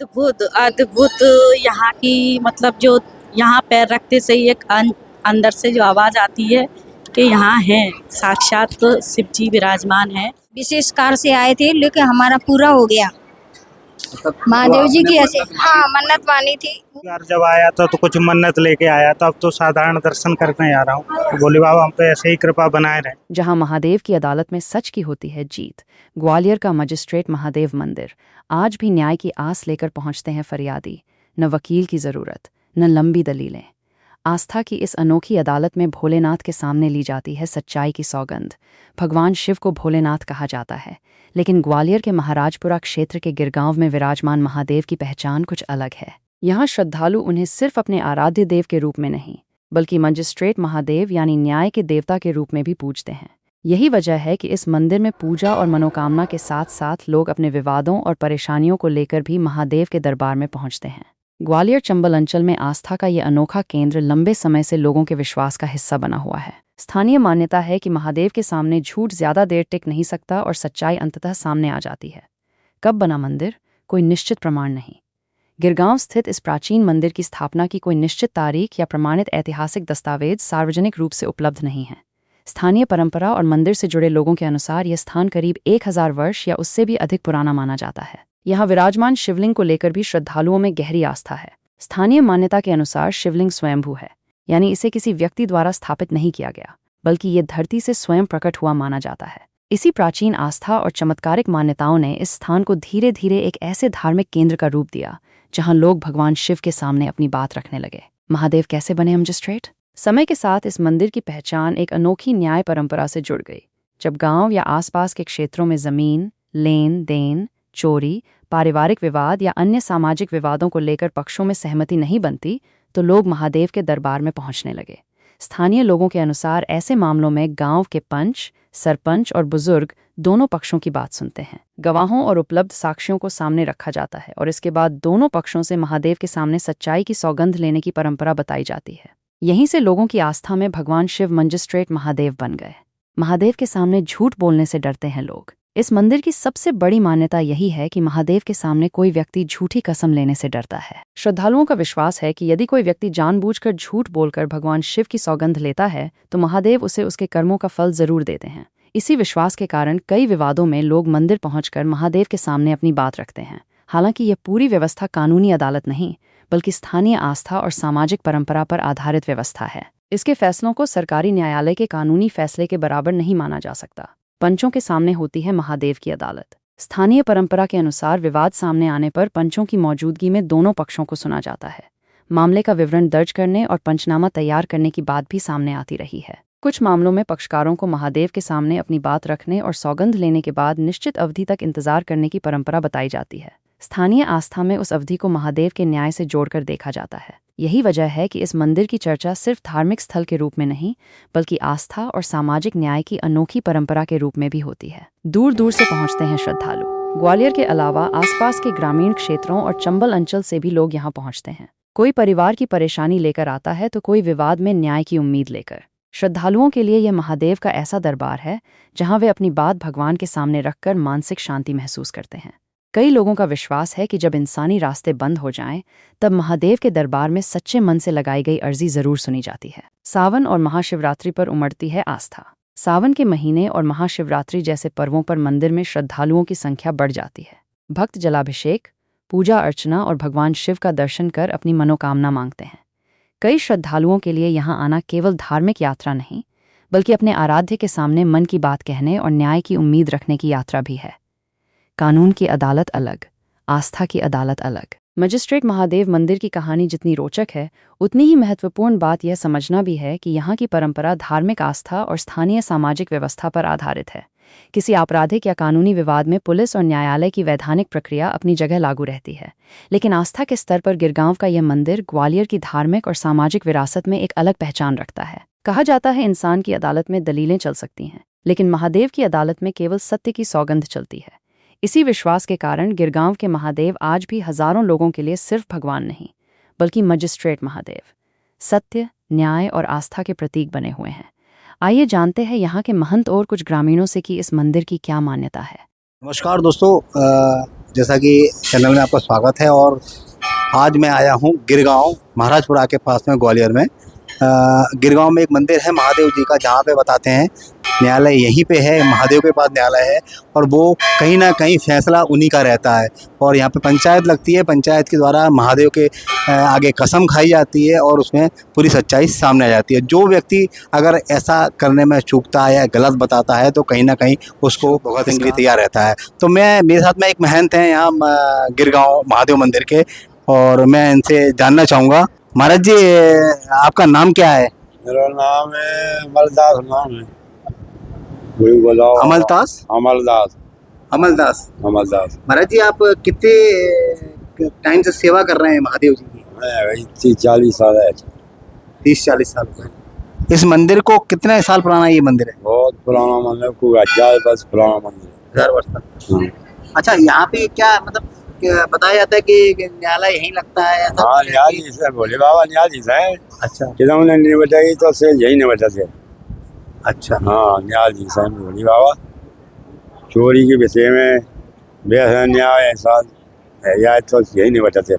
अद्भुत अद्भुत। यहाँ की मतलब जो यहाँ पैर रखते से ही एक अंदर से जो आवाज आती है कि यहाँ है साक्षात शिव जी विराजमान है। विशेष कार से आए थे लेकिन हमारा पूरा हो गया। मतलब महादेव जी की ऐसे मन्नत हाँ मन्नत मानी थी। यार जब आया था तो कुछ मन्नत लेके आया था, अब तो साधारण दर्शन करने आ रहा हूँ। तो भोले बाबा हम पे ऐसे ही कृपा बनाए रहे। जहां महादेव की अदालत में सच की होती है जीत, ग्वालियर का मजिस्ट्रेट महादेव मंदिर आज भी न्याय की आस लेकर पहुंचते हैं फरियादी। न वकील की जरूरत, न लंबी दलीलें। आस्था की इस अनोखी अदालत में भोलेनाथ के सामने ली जाती है सच्चाई की सौगंध। भगवान शिव को भोलेनाथ कहा जाता है, लेकिन ग्वालियर के महाराजपुरा क्षेत्र के गिरगांव में विराजमान महादेव की पहचान कुछ अलग है। यहाँ श्रद्धालु उन्हें सिर्फ अपने आराध्य देव के रूप में नहीं, बल्कि मजिस्ट्रेट महादेव यानी न्याय के देवता के रूप में भी पूजते हैं। यही वजह है कि इस मंदिर में पूजा और मनोकामना के साथ साथ लोग अपने विवादों और परेशानियों को लेकर भी महादेव के दरबार में पहुंचते हैं। ग्वालियर चंबल अंचल में आस्था का ये अनोखा केंद्र लंबे समय से लोगों के विश्वास का हिस्सा बना हुआ है। स्थानीय मान्यता है कि महादेव के सामने झूठ ज्यादा देर टिक नहीं सकता और सच्चाई अंततः सामने आ जाती है। कब बना मंदिर, कोई निश्चित प्रमाण नहीं। गिरगांव स्थित इस प्राचीन मंदिर की स्थापना की कोई निश्चित तारीख या प्रमाणित ऐतिहासिक दस्तावेज सार्वजनिक रूप से उपलब्ध नहीं है। स्थानीय परंपरा और मंदिर से जुड़े लोगों के अनुसार यह स्थान करीब 1000 वर्ष या उससे भी अधिक पुराना माना जाता है। यहाँ विराजमान शिवलिंग को लेकर भी श्रद्धालुओं में गहरी आस्था है। स्थानीय मान्यता के अनुसार शिवलिंग स्वयंभू है, यानी इसे किसी व्यक्ति द्वारा स्थापित नहीं किया गया, बल्कि ये धरती से स्वयं प्रकट हुआ माना जाता है। इसी प्राचीन आस्था और चमत्कारिक मान्यताओं ने इस स्थान को धीरे धीरे एक ऐसे धार्मिक केंद्र का रूप दिया जहां लोग भगवान शिव के सामने अपनी बात रखने लगे। महादेव कैसे बने मजिस्ट्रेट? समय के साथ इस मंदिर की पहचान एक अनोखी न्याय परंपरा से जुड़ गई। जब गांव या आसपास के क्षेत्रों में जमीन, लेन देन, चोरी, पारिवारिक विवाद या अन्य सामाजिक विवादों को लेकर पक्षों में सहमति नहीं बनती, तो लोग महादेव के दरबार में पहुंचने लगे। स्थानीय लोगों के अनुसार ऐसे मामलों में गांव के पंच, सरपंच और बुजुर्ग दोनों पक्षों की बात सुनते हैं। गवाहों और उपलब्ध साक्ष्यों को सामने रखा जाता है और इसके बाद दोनों पक्षों से महादेव के सामने सच्चाई की सौगंध लेने की परंपरा बताई जाती है। यहीं से लोगों की आस्था में भगवान शिव मजिस्ट्रेट महादेव बन गए। महादेव के सामने झूठ बोलने से डरते हैं लोग। इस मंदिर की सबसे बड़ी मान्यता यही है कि महादेव के सामने कोई व्यक्ति झूठी कसम लेने से डरता है। श्रद्धालुओं का विश्वास है कि यदि कोई व्यक्ति जानबूझकर झूठ बोलकर भगवान शिव की सौगंध लेता है तो महादेव उसे उसके कर्मों का फल जरूर देते हैं। इसी विश्वास के कारण कई विवादों में लोग मंदिर पहुंचकर महादेव के सामने अपनी बात रखते हैं। हालांकि यह पूरी व्यवस्था कानूनी अदालत नहीं, बल्कि स्थानीय आस्था और सामाजिक परंपरा पर आधारित व्यवस्था है। इसके फैसलों को सरकारी न्यायालय के कानूनी फैसले के बराबर नहीं माना जा सकता। पंचों के सामने होती है महादेव की अदालत। स्थानीय परंपरा के अनुसार विवाद सामने आने पर पंचों की मौजूदगी में दोनों पक्षों को सुना जाता है। मामले का विवरण दर्ज करने और पंचनामा तैयार करने की बात भी सामने आती रही है। कुछ मामलों में पक्षकारों को महादेव के सामने अपनी बात रखने और सौगंध लेने के बाद निश्चित अवधि तक इंतजार करने की परंपरा बताई जाती है। स्थानीय आस्था में उस अवधि को महादेव के न्याय से जोड़कर देखा जाता है। यही वजह है कि इस मंदिर की चर्चा सिर्फ धार्मिक स्थल के रूप में नहीं, बल्कि आस्था और सामाजिक न्याय की अनोखी परंपरा के रूप में भी होती है। दूर दूर से पहुंचते हैं श्रद्धालु। ग्वालियर के अलावा आसपास के ग्रामीण क्षेत्रों और चंबल अंचल से भी लोग यहाँ पहुंचते हैं। कोई परिवार की परेशानी लेकर आता है तो कोई विवाद में न्याय की उम्मीद लेकर। श्रद्धालुओं के लिए यह महादेव का ऐसा दरबार है जहाँ वे अपनी बात भगवान के सामने रखकर मानसिक शांति महसूस करते हैं। कई लोगों का विश्वास है कि जब इंसानी रास्ते बंद हो जाएं, तब महादेव के दरबार में सच्चे मन से लगाई गई अर्जी जरूर सुनी जाती है। सावन और महाशिवरात्रि पर उमड़ती है आस्था। सावन के महीने और महाशिवरात्रि जैसे पर्वों पर मंदिर में श्रद्धालुओं की संख्या बढ़ जाती है। भक्त जलाभिषेक, पूजा अर्चना और भगवान शिव का दर्शन कर अपनी मनोकामना मांगते हैं। कई श्रद्धालुओं के लिए यहाँ आना केवल धार्मिक यात्रा नहीं, बल्कि अपने आराध्य के सामने मन की बात कहने और न्याय की उम्मीद रखने की यात्रा भी है। कानून की अदालत अलग, आस्था की अदालत अलग। मजिस्ट्रेट महादेव मंदिर की कहानी जितनी रोचक है, उतनी ही महत्वपूर्ण बात यह समझना भी है कि यहाँ की परंपरा धार्मिक आस्था और स्थानीय सामाजिक व्यवस्था पर आधारित है। किसी आपराधिक या कानूनी विवाद में पुलिस और न्यायालय की वैधानिक प्रक्रिया अपनी जगह लागू रहती है, लेकिन आस्था के स्तर पर गिरगांव का यह मंदिर ग्वालियर की धार्मिक और सामाजिक विरासत में एक अलग पहचान रखता है। कहा जाता है इंसान की अदालत में दलीलें चल सकती हैं, लेकिन महादेव की अदालत में केवल सत्य की सौगंध चलती है। इसी विश्वास के कारण गिरगांव के महादेव आज भी हजारों लोगों के लिए सिर्फ भगवान नहीं, बल्कि मजिस्ट्रेट महादेव, सत्य, न्याय और आस्था के प्रतीक बने हुए हैं। आइए जानते हैं यहाँ के महंत और कुछ ग्रामीणों से कि इस मंदिर की क्या मान्यता है। नमस्कार दोस्तों, जैसा कि चैनल में आपका स्वागत है। और आज मैं आया हूँ गिरगांव, महाराजपुरा के पास में, ग्वालियर में। गिरगांव में एक मंदिर है महादेव जी का, जहाँ पे बताते हैं न्यायालय यहीं पे है, महादेव के पास न्यायालय है और वो कहीं ना कहीं फैसला उन्हीं का रहता है। और यहाँ पे पंचायत लगती है, पंचायत के द्वारा महादेव के आगे कसम खाई जाती है और उसमें पूरी सच्चाई सामने आ जाती है। जो व्यक्ति अगर ऐसा करने में चूकता है या गलत बताता है तो कहीं ना कहीं उसको भुगतने के लिए तैयार रहता है। तो मेरे साथ में एक महंत हैं यहाँ गिरगांव महादेव मंदिर के, और मैं इनसे जानना चाहूँगा। महाराज जी, आपका नाम क्या है? मेरा नाम है अमलदास। नाम है वही बताओ। अमलदास। अमलदास। अमलदास। अमलदास। महाराज जी, आप कितने टाइम से सेवा कर रहे हैं महादेव जी की? मैं वही 30-40 साल है। 30-40 साल हो गए। इस मंदिर को कितने साल पुराना ये मंदिर है? बहुत पुराना मंदिर, कोई 1000 वर्ष पुराना मंदिर 1000 वर्ष तक। है। अच्छा, यहाँ पे क्या मतलब बताया जाता है कि न्यायालय यहीं लगता है? हाँ, न्यायाधीश है, भोले बाबा न्यायाधीश है। अच्छा किधर ने नहीं बताई तो से यही नहीं बताते। अच्छा। हाँ, न्यायाधीश है भोले बाबा। चोरी के विषय में बेहद न्याय साल है या तो यही नहीं बताते।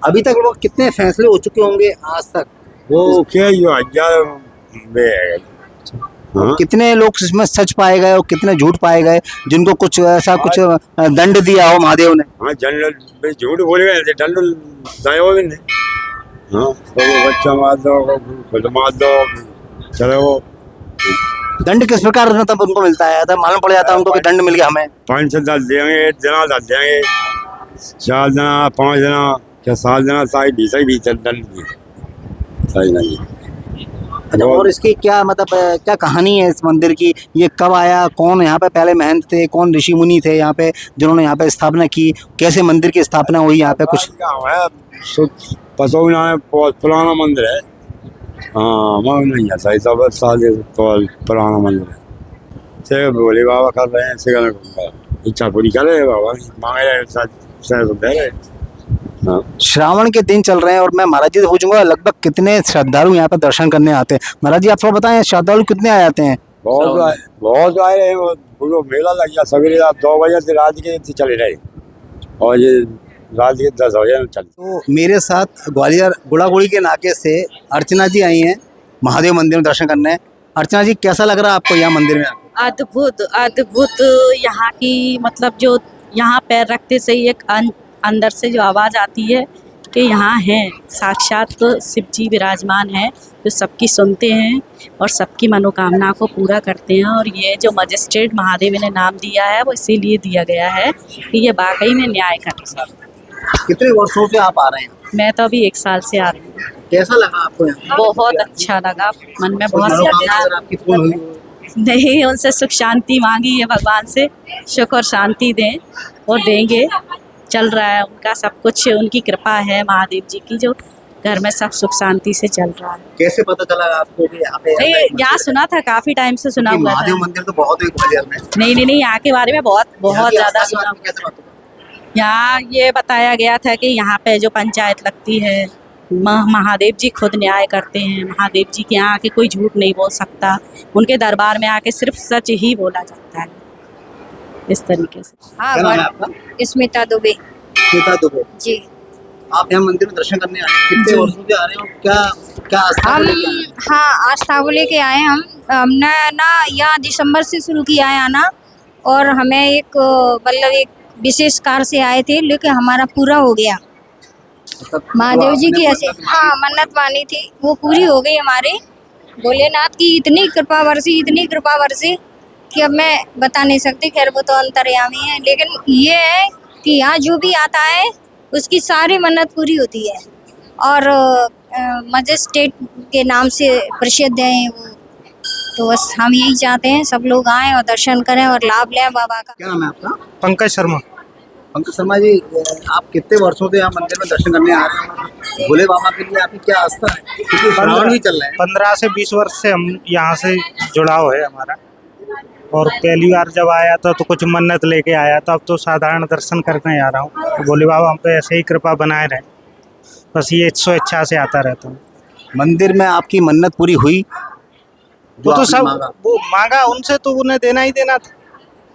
अभी तक लोग कितने फैसले हो चुके होंगे आज तक? वो क्या 1000 बे है। हाँ? कितने लोग इसमें सच पाए गए और कितने झूठ पाए गए, जिनको कुछ ऐसा कुछ दंड दिया हो महादेव ने? हाँ, जनरल झूठ बोल गए थे, दंड दायो भी नहीं। हाँ, तो वो बच्चा मार दो, खुद मार दो, चलो वो दंड किस प्रकार मतलब उनको मिलता है? तो मालूम पड़ जाता है उनको कि दंड मिल गया हमें? 5 से 10 देंगे, 1 दिन 10 देंगे, 4 दिन 5 दिन या 7 दिन साई भीतर दंड भी सही नहीं। अच्छा, और इसकी क्या मतलब क्या कहानी है इस मंदिर की? ये कब आया? कौन यहाँ पे पहले महंत थे? कौन ऋषि मुनि थे यहाँ पे जिन्होंने यहाँ पे स्थापना की? कैसे मंदिर की स्थापना हुई यहाँ पे? कुछ पसौना है, बहुत पुराना मंदिर है। हाँ, मैं नहीं है सही सब साल तो पुराना मंदिर है। से भोले बाबा कर रहे हैं, से इच्छा पूरी कर रहे हैं बाबा, मांगे रहे। हाँ। श्रावण के दिन चल रहे हैं और मैं महाराज जी से पूछूंगा लगभग कितने श्रद्धालु यहाँ पे दर्शन करने आते हैं? महाराज जी, आप थोड़ा बताएं, श्रद्धालु कितने आ जाते हैं? बहुत आए रहे। वो मेला लग गया सवेरे 2 बजे से रात के चले रहे और ये रात के 10 बजे चले। तो मेरे साथ ग्वालियर गुड़ागुड़ी के नाके से अर्चना जी आई हैं महादेव मंदिर में दर्शन करने। अर्चना जी, कैसा लग रहा है आपको यहाँ मंदिर में आके? अद्भुत अद्भुत। यहाँ की मतलब जो यहाँ पैर रखते से ही एक अंदर से जो आवाज़ आती है कि यहाँ हैं साक्षात शिव जी विराजमान हैं, जो सबकी सुनते हैं और सबकी मनोकामना को पूरा करते हैं। और ये जो मजिस्ट्रेट महादेव ने नाम दिया है वो इसीलिए दिया गया है कि ये वाकई में न्याय करते हैं। कितने वर्षों से आप आ रहे हैं? मैं तो अभी 1 साल से आ रही हूँ। कैसा लगा आपको यहाँ? बहुत अच्छा लगा, मन में बहुत अगर आपकी पूर्ण हुई? नहीं, उनसे सुख शांति मांगी है भगवान से, सुख और शांति दें और देंगे। चल रहा है उनका सब कुछ, उनकी कृपा है महादेव जी की, जो घर में सब सुख शांति से चल रहा है। कैसे पता चला आपको कि यहाँ पे? नहीं, यहाँ सुना था, काफी टाइम से सुना हुआ था। महादेव मंदिर तो बहुत है ग्वालियर में। नहीं, यहाँ के बारे में बहुत ज्यादा सुना। कैसे बात? यहाँ ये बताया गया था कि यहाँ पे जो पंचायत लगती है, महादेव जी खुद न्याय करते हैं। महादेव जी के यहाँ आके कोई झूठ नहीं बोल सकता, उनके दरबार में आके सिर्फ सच ही बोला जाता है, इस तरीके से। क्या नाम है आपका? स्मिता दुबे स्मिता दुबे जी। आप यहाँ मंदिर में दर्शन करने आए हैं, कितने वर्षों से आ रहे हो? क्या आस्था हम लेके आए हैं? हाँ, आस्था को लेके आए। हमने ना यहाँ दिसंबर से शुरू किया है आना, और हमें एक मतलब एक विशेष कार से आए थे, लेकिन हमारा पूरा हो गया। महादेव जी की ऐसे हाँ मन्नत मानी थी, वो पूरी हो गई हमारे। भोलेनाथ की इतनी कृपा बरसी कि अब मैं बता नहीं सकती। खैर, वो तो अंतर्यामी है, लेकिन ये है कि यहाँ जो भी आता है उसकी सारी मन्नत पूरी होती है। और मजिस्ट्रेट के नाम से प्रसिद्ध है वो। तो बस हम यही चाहते हैं सब लोग आएँ और दर्शन करें और लाभ लें बाबा का। क्या नाम है आपका? पंकज शर्मा। पंकज शर्मा जी, आप कितने वर्षों से यहाँ मंदिर में दर्शन करने आ रहे हैं? भोले बाबा के लिए आपकी क्या आस्था है? क्योंकि श्रावण भी चल रहा है। 15 से 20 वर्ष से हम यहाँ से जुड़ाव है हमारा। और पहली बार जब आया था तो कुछ मन्नत लेके आया था, अब तो साधारण दर्शन करने आ रहा हूँ। तो भोले बाबा हम पे ऐसे ही कृपा बनाए रहे, बस ये इच्छा से आता रहता हूँ। मंदिर में आपकी मन्नत पूरी हुई? वो तो सब वो मांगा उनसे, तो उन्हें देना ही देना था।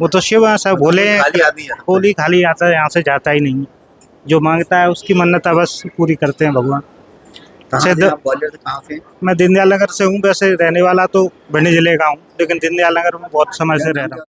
वो तो शिव हैं, सब भोले हैं। खाली आदमी है। कोली खाली आता है, यहाँ से जाता ही नहीं। जो मांगता है उसकी मन्नत बस पूरी करते हैं भगवान। कहाँ से सिद्ध- आप ग्वालियर से कहाँ से? मैं दीनदयाल नगर से हूँ, वैसे रहने वाला तो भिंड जिले का हूँ, लेकिन दीनदयाल नगर में बहुत समय से रह रहा हूँ।